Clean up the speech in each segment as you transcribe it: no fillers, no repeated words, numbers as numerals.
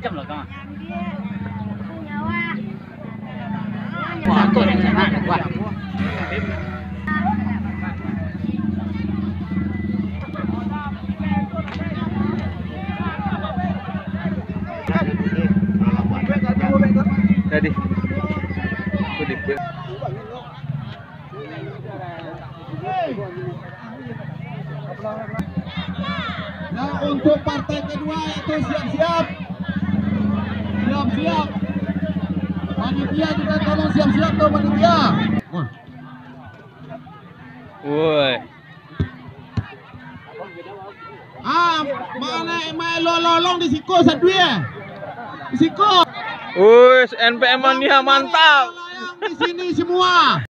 jam loh kawan. Wah, tuh yang sana ada gua. Tadi. Kudip. Nah, untuk partai kedua itu siap-siap. Siap-siap. Panitia juga tolong siap-siap tuh panitia. Woi. Mana lolong di siku sadui ya? Di siku. Woi, NPM mania mantap. Di sini semua.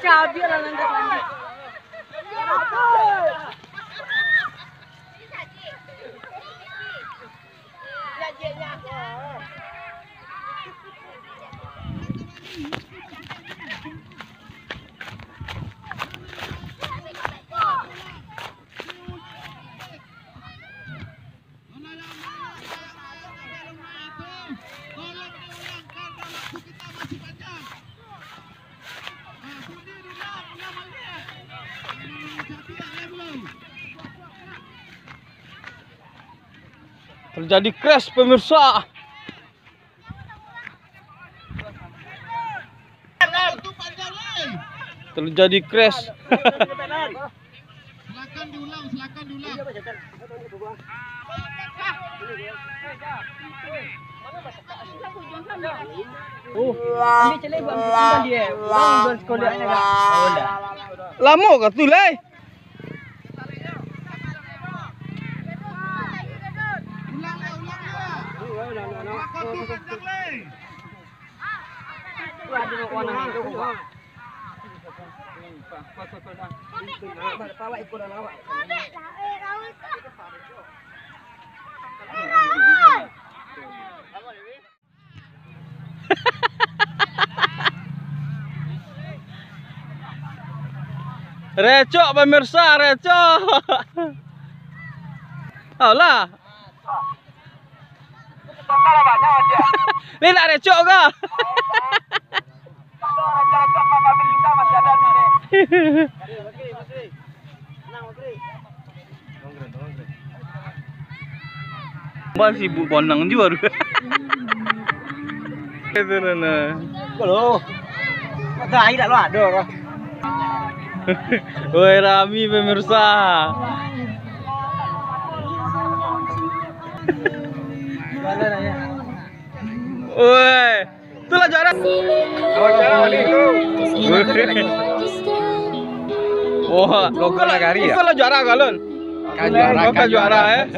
Cabai lah lanjut. Terjadi crash pemirsa. Terjadi crash. Silakan diulang. Ini celai buat bukan dia. Bukan sekolahnya kan. Lama ke tu lai? Recok pemirsa, recok. Alah. Ini nak recok ke? Masih sibuk bonang juga. Itu nana. Kalau ada air tak ada. Woi Rami pemirsa. Woi, itulah juara. Wah, lokal negari ya. Itulah juara galon. Juara ya.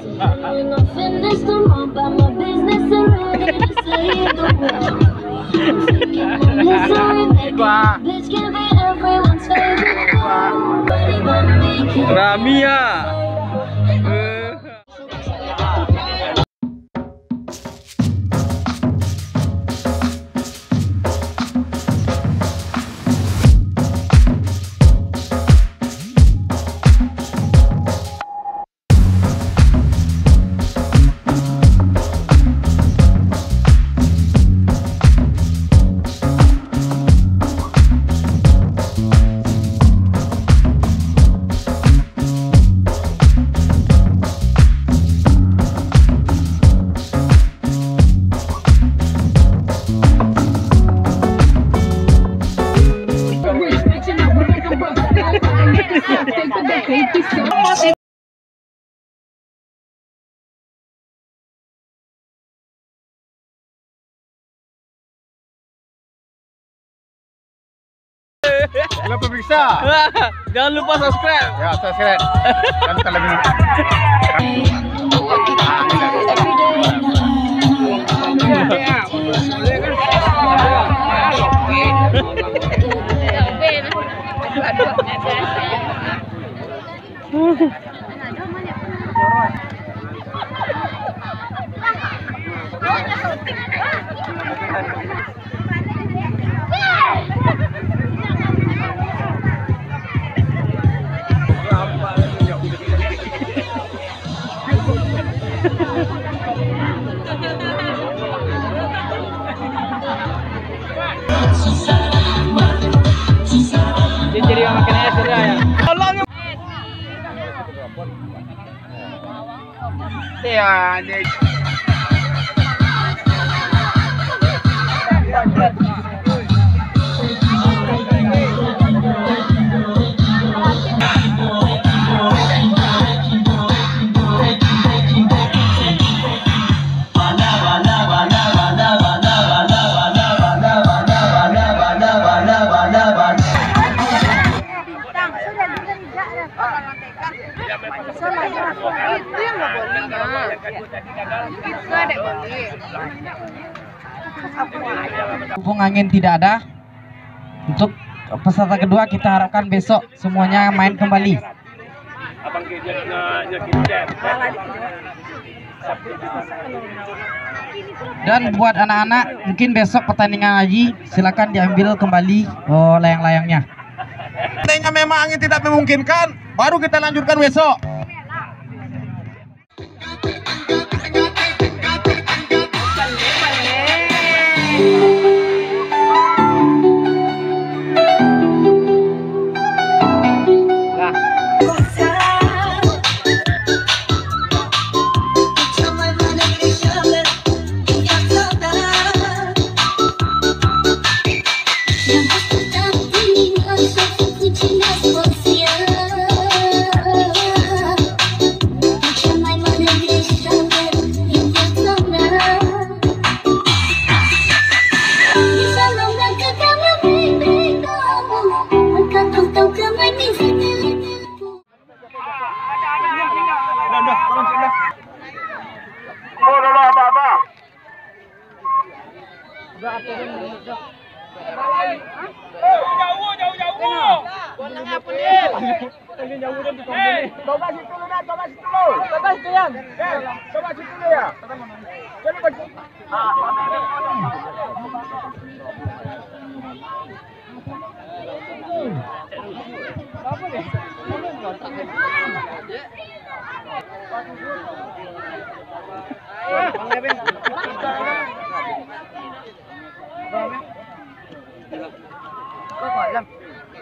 Ramia. Jangan pemirsa. Jangan lupa subscribe. Ya, subscribe. Dan terlebih. Jadi orang makan es sudah ya. Olang. Ya, ini. Itu yang nggak bolehnya. Itu ada boleh. Hubung angin tidak ada. Untuk peserta kedua kita harapkan besok semuanya main kembali. Dan buat anak-anak mungkin besok pertandingan lagi silakan diambil kembali layang-layangnya. Seandainya memang angin tidak memungkinkan, baru kita lanjutkan besok.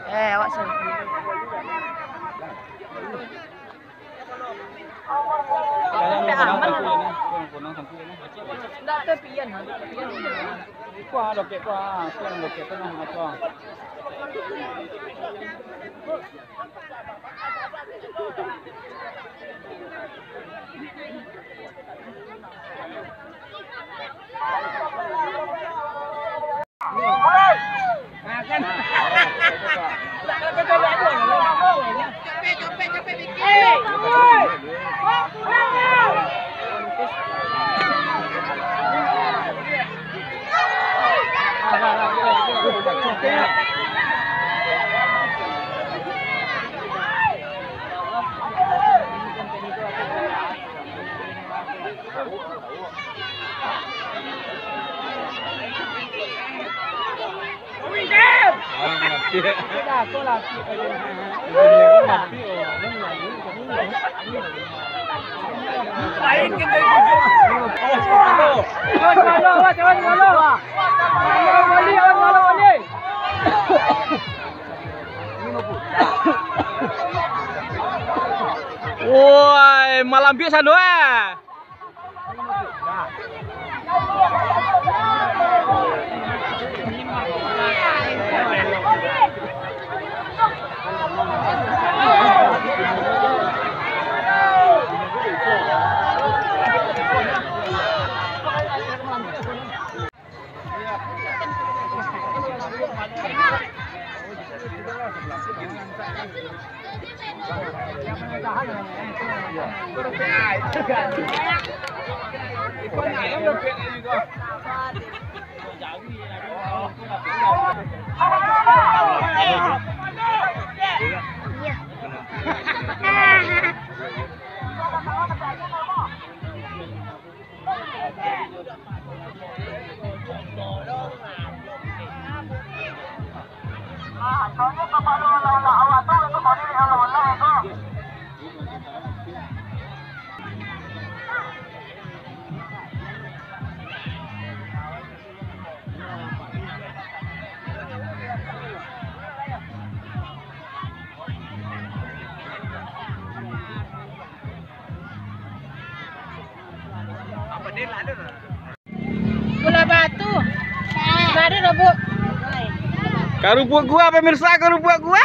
Awak sini. Nggak tepian, Kuah loket kuah, kuah loket tengah kuah. Capek bikin. Woi, malam biasa doa. Bola batu. Ada dah, Bu. Karupuk gua pemirsa, karupuk gua.